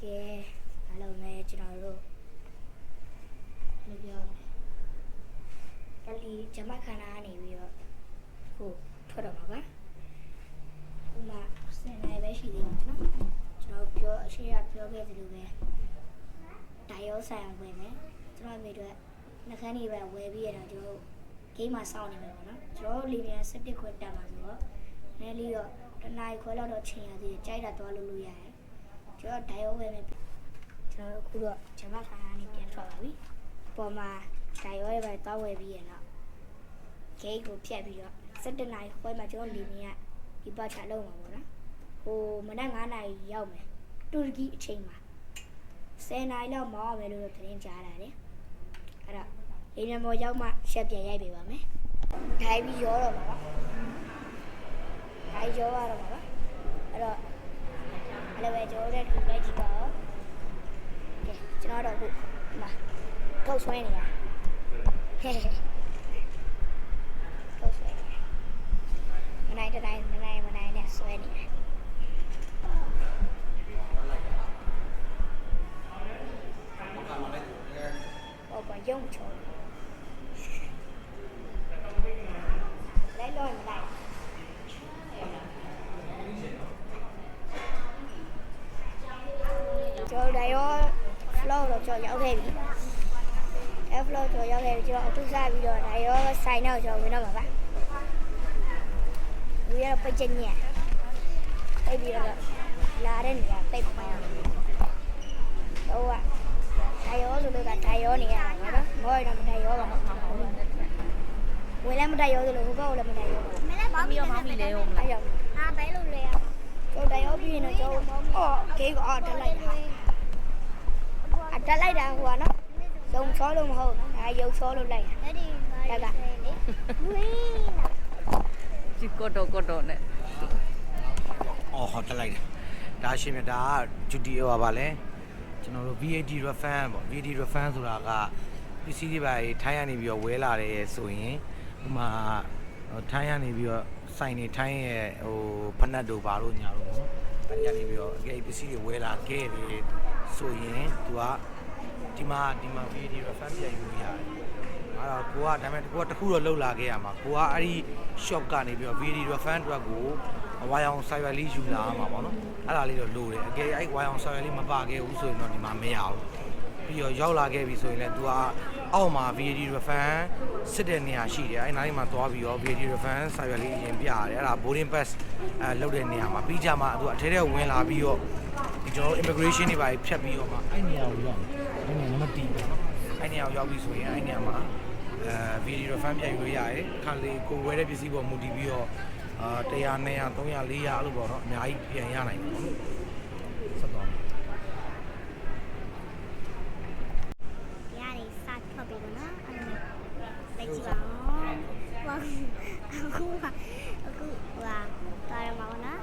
ကဲအားလုံးပဲကျွန်တော်တို့ဘယ်လိုပြောလဲပလီဂျမခန္ဓာကနေပြီးတော့ဟိုထွက်တော့မှာပါဥမာစင်နိုင်ပဲရှိသေးတယ်နော်ကျွန်တော်ပြောအရှိရပြောခဲ့သလိုပဲဒါရောဆိုင်အောင်ဝင်မယ်ကျွန်တော်မိတို့နှခမ်းတွေပဲဝယ်ပြီးရတော့ကျွန်တော်ဂိမ်းမှာစောင့်နေမှာပေါ့နော်ကျွန်တော်လီဗီယန်17ခွဲတက်မှာဆိုတော့နည်းလေးတော့တနားခွဲလောက်တော့ချိန်ရသေးတယ်ကြိုက်တာသွားလို့ရတယ်ကျွန်တော်ဒါရောဝယ်မယ်ကျွန်တော်အခုတော့ဂျမခါကနေပြန်ထွက်လာပြီပေါ်မှာဒါရောပဲတောက်ဝယ်ပြီးရတော့ဂိတ်ကိုဖြတ်ပြီးတော့17နာရီခွဲမှာကျွန်တော်လီဗီယန်ဒီပတ်ချလုံးမှာပေါ့နော်ဟိုမနက်9နာရီရောက်မယ်တူရကီအချိန်မှာ10နာရီလောက်မောင်းအောင်မယ်လို့သတင်းကြားလာတယ်အဲ့တော့လေမြန်ပေါ်ရောက်မှရှက်ပြန်ရိုက်ပေးပါမယ်ဒိုင်ပြီးရောတော့မှာပါဒိုင်ရောရတော့မှာပါအဲ့တော့အဲ့လိုပဲကျွန်တော်တို့ဒီလိုက်ကြည့်ပါဦးကဲကျွန်တော်တို့ခုမှာထုတ်ဆွဲနေရဟဲ့ထုတ်ဆွဲနေမနိုင်နဲ့ဆွဲနေတယ်ဘာရုံချောလိုက်လို့မလိုက်ကျော်ဒါရော flow တော့ကျော်ရောက်ခဲ့ပြီအဲ flow ကျော်ရောက်ခဲ့ပြီကျော်အထူးစားပြီးတော့ဒါရောဆိုင်တော့ကျော်ဝင်တော့မှာပါဒီရပကြညက်အဲ့ဒီတော့လာတဲ့နေရာတိတ်ပါဟိုကဒါရောဆိုလို့ကဒါရောနေရတာပါနော်မောရတော့မဒါရောပါဘူးဝင်လည်းမဒါရောဆိုလို့ဟိုဘက်လည်းမဒါရောပါဘူးမလည်းဘာပြီးတော့မှမလဲဟုတ်မလားအဲ့ဟာဘယ်လိုလဲကျော်ဒါရောပြီးရင်တော့ကျော်အော်ဂိတ်ကတက်လိုက်တာတက်လိုက်တာဟိုကနော်ရုံချောလို့မဟုတ်နော်ဒါရုံချောလို့လိုက်တာတက်ကဝင်းဒီကတော့နဲ့အော်ဟောတက်လိုက်တာဒါရှင်းပြဒါကဂျူတီဟောပါလဲကျွန်တော်တို့ VAT refund ပေါ့ VAT refund ဆိုတာကပစ္စည်းတွေပါထိုင်းရနေပြီးတော့ဝဲလာတယ်ဆိုရင်ဥမာထိုင်းရနေပြီးတော့စိုင်နေထိုင်းရဲ့ဟိုဖနက်တို့ဘာလို့ညာလို့ပေါ့အဲ့ရနေပြီးတော့အကဲပစ္စည်းတွေဝဲလာခဲ့တယ်ဆိုရင်သူကဒီမှာ VAT refund ပြန်ယူရတယ်အဲ့တော့ကိုကဒါပေမဲ့ကိုကတခုတော့လှုပ်လာခဲ့ရမှာကိုကအဲ့ဒီ shop ကနေပြီးတော့ VAT refund အတွက်ကိုဝါရောင် cyber လေးယူလာမှာပေါ့နော်အဲ့ဒါလေးတော့လိုတယ်အကယ်အဲ့ဝါရောင် cyber လေးမပါခဲ့ဘူးဆိုရင်တော့ဒီမှာမရဘူးပြီးတော့ရောက်လာခဲ့ပြီဆိုရင်လည်း तू ကအောက်မှာ VAT refund စစ်တဲ့နေရာရှိတယ်အဲ့နားလေးမှာသွားပြီးတော့ VAT refund cyber လေးရင်ပြရတယ်အဲ့ဒါ boarding pass လောက်တဲ့နေရာမှာပြီးကြမှာ तू အထဲထဲဝင်လာပြီးတော့ဒီကျွန်တော် immigration တွေပါဖြတ်ပြီးတော့မှအဲ့နေရာကိုရောက်အဲ့နေရာနံပါတ်1ပေါ့နော်အဲ့နေရာကိုရောက်ပြီဆိုရင်အဲ့နေရာမှာVAT refund ပြန်ယူရရတယ်ခါလေးကိုဝယ်တဲ့ပစ္စည်းပေါ်မူတည်ပြီးတော့100 200 300 400အဲ့လိုပေါ့နော်အများကြီးပြန်ရနိုင်တယ်ပေါ့ဆက်တော့ရတယ်စထွက်ပြီနော်အဲ့လိုလိုက်ကြည့်ပါဦးအခုတာရမှာနော်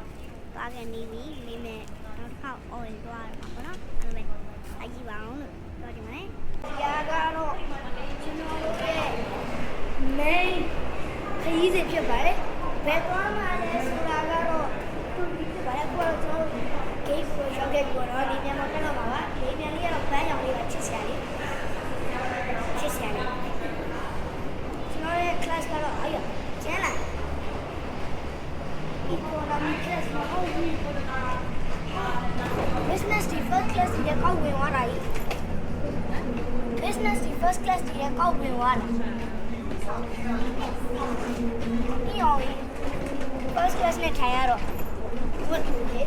သွားကနေပြီမိမဲနောက်တစ်ခါအော်ရင်သွားရမှာပေါ့နော်အဲ့လိုပဲလိုက်ကြည့်ပါဦးလို့ပြောချင်ပါတယ်ဒီကတော့ကျွန်တော်တို့ရဲ့ main ခရီးစဉ်ဖြစ်ပါတယ်ဘယ်သွားမှလဲဆိုတာကတော့သူဖြစ်ပါတယ်ကိုယ်ကတော့ gate ကိုရောက်ခဲ့ပြီတော့ဒီပြန်မတက်တော့ပါပါဒီပြန်လေးကတော့ဘန်းရောင်လေးကချစ်စရာလေးကျွန်တော်ရဲ့ class ကတော့အဲ့ရကျန်လာ economy class မှာဟုတ်ပြီ business ဒီ first class ဒီကောက်ဝင်သွားတာကြီး business ဒီ first class ဒီကောက်ဝင်သွားတာဒီရော first class နဲ့ထိုင်ရတော့ဘယ်လိုလဲ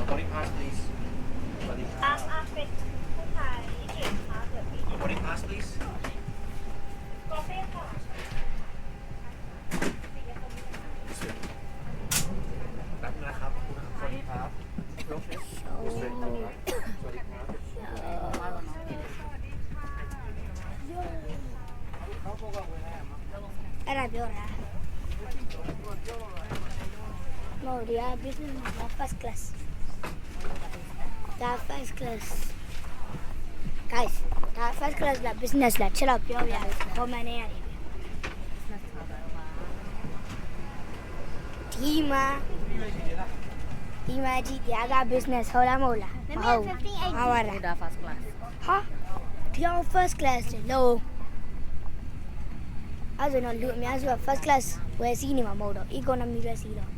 Boarding pass please boarding pass please รับนะครับสวัสดีครับสวัสดีครับအဲ့ဒါပြောတာမဟုတ်ဒီ business မှာ first class ဒါ first class guys ဒါ first class လား business လားချက်တော့ပြောပြရတယ် comment နဲ့ရတယ် ဒီမှာကြည့်တရားက business ဟောလားမဟုတ်လားမဟုတ်ဘူးဟာပါလား ဒါ first class ဟာဒီအောင် first class လို့အဲ့ဆိုတော့လူအများစုက first class ဝယ်စီးနေမှာမဟုတ်တော့ economy ပဲစီးတော့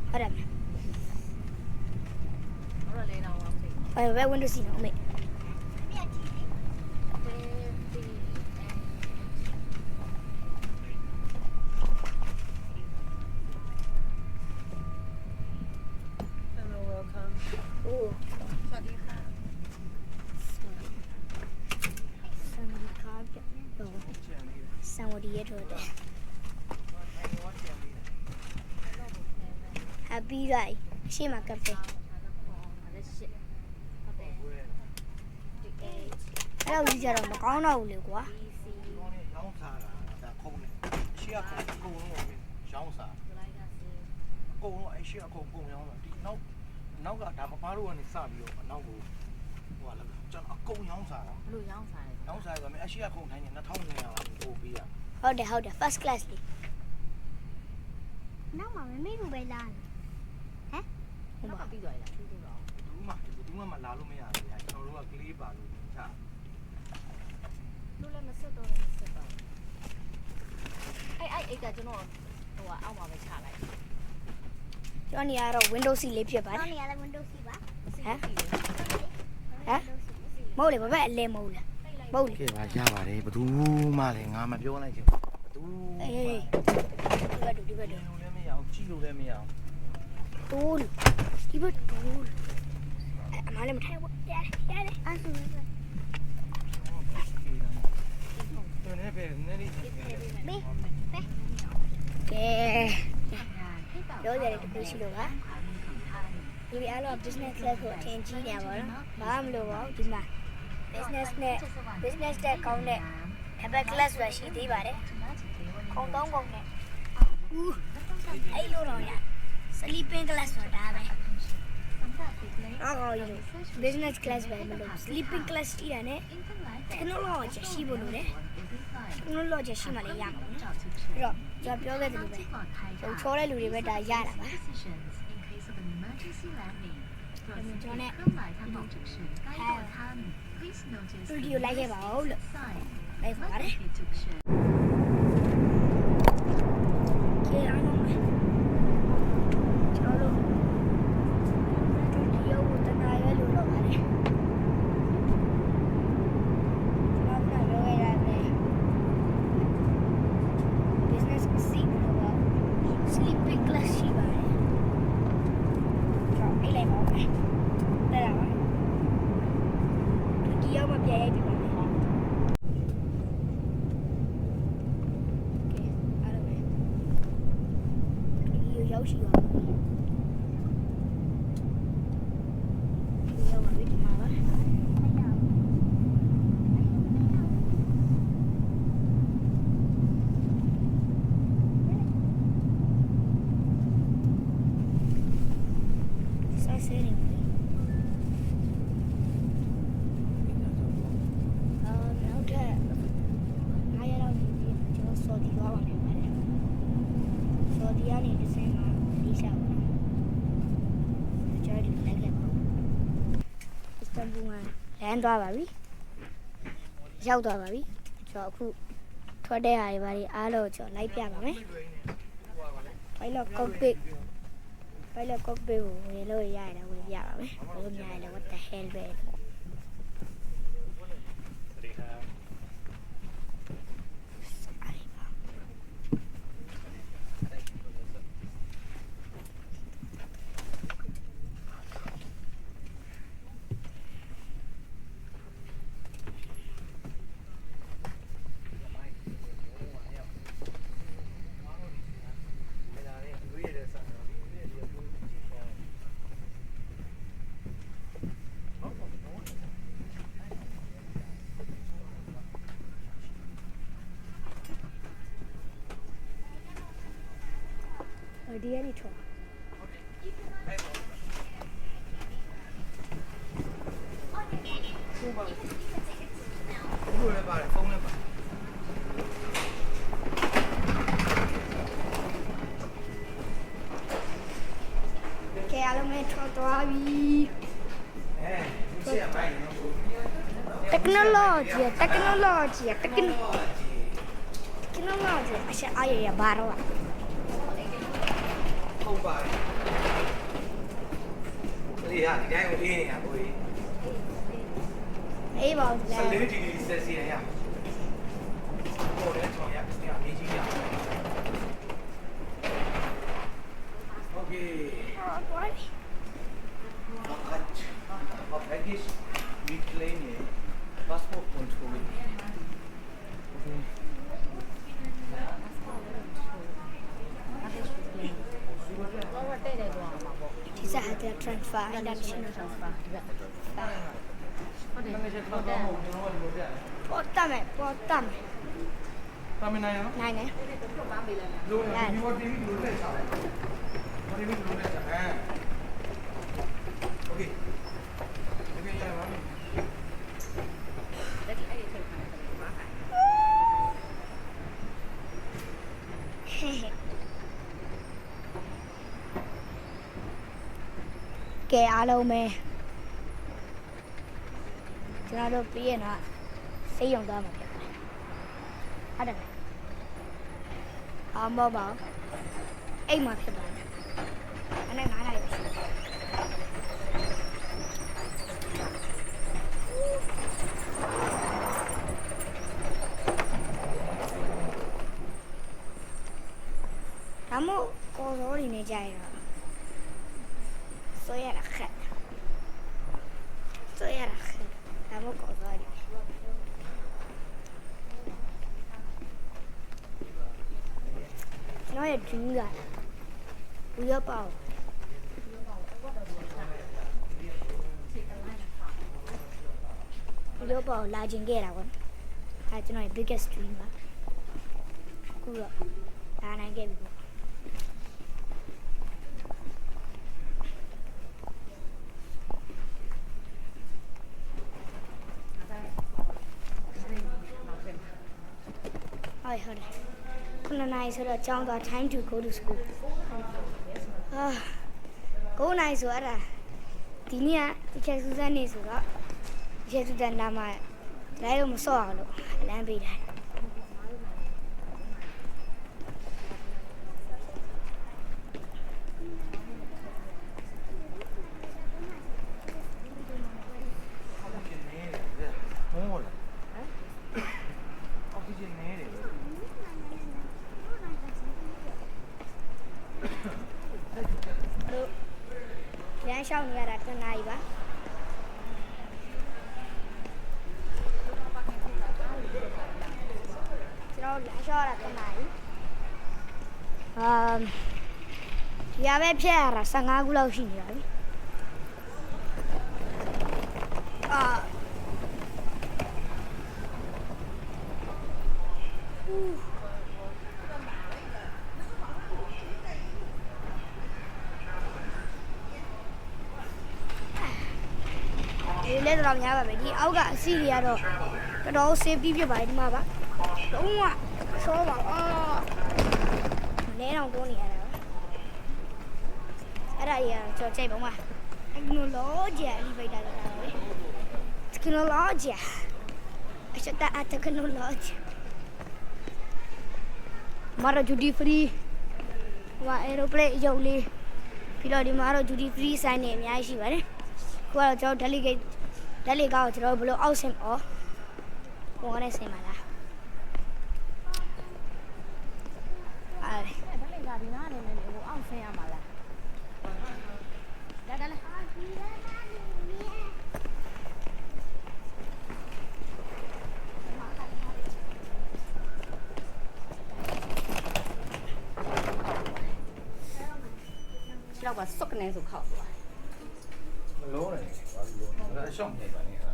ဟုတ်တယ်မလား ဟုတ်တယ်လေတော့ဟုတ်ပြီ ဘယ် window စီးနော်အမေ Hello welcome โอ้ สวัสดีค่ะ ဆန်ဝဒီကားပြတော့ဆန်ဝဒီရဲ့တော့တယ် Happy Ride ရှေ့မှာကဖေး လက်ရှိဟုတ်တယ် အဲ့တော့ကြီးကြတော့မကောင်းတော့ဘူးလေကွာ ရောင်းစားတာဒါခုံးနေရှေ့ကခုံးလုံးရောင်းစား လိုက်ကစီ အကုန်လုံးအရှေ့အကုန်ရောင်းတာဒီနောက်ကဒါပပတို့ကနေစပြီးတော့နောက်ကိုဟိုကလည်းကျွန်တော်အကုန်ရောင်းစားတာ ဘလို့ရောင်းစားလဲ ရောင်းစားရမယ်အရှေ့ခုံထိုင်းနေ2200လောက်ပို့ပေးရ ဟုတ်တယ် first class လေနောက်မှာမမေတို့ပဲလာဟမ် ဟိုမှာပြီးသွားပြီလားပြီးတော့ ဘူးမှလာလို့မရဘူးကျွန်တော်တို့ကကလေးပါလို့ချ လို့လည်းမဆက်တော့လည်းမဆက်ပါဘူးအဲ့ကကျွန်တော်ဟိုအောက်မှာပဲချလိုက် ကျွန်တော်နေရာတော့ window seat လေးဖြစ်ပါ တော တယ် င်းနေရတဲ့ window seat ပါ ဟမ်မဟုတ်လေဘာပဲအလဲမဟုတ်လားမဟုတ်လေ ကဲပါရပါတယ်ဘသူမှလည်းငါမပြောလိုက်ချင်ဘသူ အေးဒီဘက်တို့ လို့လည်းမရအောင်ကြည့်လို့လည်းမရအောင် တိုးလို့ဒီဘက်တိုးလို့အမလည်းမထိုင်ဘူးရတယ်အဲ့ဆို တော်နေပဲနေနေ ဘေး ကဲရောရတယ်တခုရှိလို့ပါဒီအားလုံး business class ကိုအထင်ကြီးနေပါတော့ဘာမှမလို့ပါဘူးဒီမှာ business တက်ကောင်းတဲ့ upper class ပဲရှိသေးပါတယ်ခုံသုံးခုံနဲ့ဦးအဲ့လိုတော့ရ sleeping class ဆိုတာပဲအော်ရိုး business class ပဲမလို့ sleeping class တီးတာနဲ့ technology ရှိဖို့လို့လေ technology ရှိမှလည်းရမှာနော်ပြီးတော့ကျွန်တော်ပြောခဲ့တယ်လို့ပဲဟိုချောတဲ့လူတွေပဲဒါရတာပါကျွန်တော်နဲ့တူဒီယိုလိုက်ခဲ့ပါဦးလို့လိုက်ပါပါတယ်ကျေးအောင်မယ်ကျွန်တော်တူဒီယိုကိုတနာရဲလို့လုပ်ပါတယ်ကျွန်တော်ကပြောခဲ့ရတယ် business seat လို့ sleeping class ရှိပါတယ်ကျွန်တော်အိတ်လိုက်ပါမယ်တဲ့လားတူဒီယိုမပြည့်ရိုက်ပြပါမယ် ရောက်ရှိပါဘူး။ရောက်ပါပြီဒီမှာပါ။ဆက်စဲနေပြီ။နောက်ထပ်9ရက်လောက်ဒီကျွန်တော်စော်ဒီသွားပါမယ်။စော်ဒီကနေဒီဇိုင်းမှာဒီစားပါကျွန်တော်ဒီလိုက်လိုက်ပါအစ္စတန်ဘူမှာလမ်းသွားပါပြီရောက်သွားပါပြီကျွန်တော်အခုထွက်တဲ့ဟာတွေပါအားလုံးကျွန်တော်လိုက်ပြပါမယ်pilot cockpit ကိုဝင်လို့ရရတယ်ဝင်ပြပါမယ်ဘယ်လိုများလဲ what the hell ပဲဒီကနေထွက်ဘူးလည်းပါတယ်ဖုန်းလည်းပါ ထွက်သွားပြီ ဒီချက်ပိုင်းနော် technology အချက်အားရဘာတော့ ဟုတ်ပါတယ်ဒီဟာဒီတိုင်းကိုအေးနေတာကိုကြီး အေးပါဦးလေ 14 degree Celsius ရပေါ်တယ်ကျွန်တော်ရမြေကြီးရโอเค baggage reclaiming passport control တော့တဲ့တယ်ကွာမှာပေါ့ ဒီစားတဲ့ transfer international ဟုတ်တယ် မနေ့ကတော့ကျွန်တော်တို့တက် ပေါ်တမယ် တာမနိုင်နော် နိုင်တယ် လို့ဒီဝတ်တီဗီလို့လက်ချတယ်ဝတ်တီဗီလို့လက်ချတယ်โอเคဒီကရပါမယ် တက်ဒီအဲ့ဒီထုတ်ထားတယ်ပါခိုင် ကဲအားလုံးပဲကျွန်တော်တို့ပြီးရင်တော့စိတ်ယုံသွားမှာဖြစ်ပါတယ်ဟုတ်တယ်အောင်မပါအိမ်မှာဖြစ်ပါတယ်အဲ့ဒါ9နာရီရှိတယ်ဒါမို့ကိုယ်စိုးနေနေကြရတော့ဆွဲရတာခက်ဒါမို့ကိုယ်စိုးနေကျွန်တော်ရဲ့ dream ကဘူးရပေါ့ဘူးရပေါ့လာကျင်ခဲ့တာပေါ့အဲကျွန်တော်ရဲ့ biggest dream ပါခုတော့လာနိုင်ခဲ့ပြီပေါ့ဟုတ်တယ်ခုနနိုင်ဆိုတော့ကျောင်းသွား time to go to school 9နိုင်ဆိုအဲ့ဒါဒီနေ့ကဒီချက်စူးစမ်းနေဆိုတော့ဒီချက်စူးစမ်းနာမှာလိုက်လို့မစော့အောင်လို့အလန်းပေးတာလမ်းလျှောက်နေရတာတစ်နာရီပါကျွန်တော်လမ်းလျှောက်ရတာတစ်နာရီဒီရပဲဖြတ်ရတာ15ခုလောက်ရှိနေပါပြီဒီလက်တော့များပါပဲဒီအောက်ကအစီတွေကတော့တော်တော် safety ဖြစ်ပါတယ်ဒီမှာပါလုံးဝဆောပါလဲတော့တိုးနေရတာအဲ့ဒါကြီးကတော့ကြော်ချိတ်ပုံမှာ technology elevator လောက်တာပဲ technology အချက်တာ technology မာရ duty free ဟို aeroplane ရုပ်လေးပြီးတော့ဒီမှာတော့ duty free ဆိုင်နေအများကြီးရှိပါတယ်ခုကတော့ကျွန်တော် delegate ကိုကျွန်တော်ဘယ်လိုအောက်ဆင်အော်ဟိုကနေဆင်ပါလားအဲ့ အဲ့ဒါလည်းကဒီနားနေနေဟိုအောက်ဆင်းရမှာလားဒါလည်းလောက်ပါစုတ်ကနေဆိုခောက်သွား မလုံးနဲ့ဘာလို့လဲအဲ့ရှော့နေပါနဲ့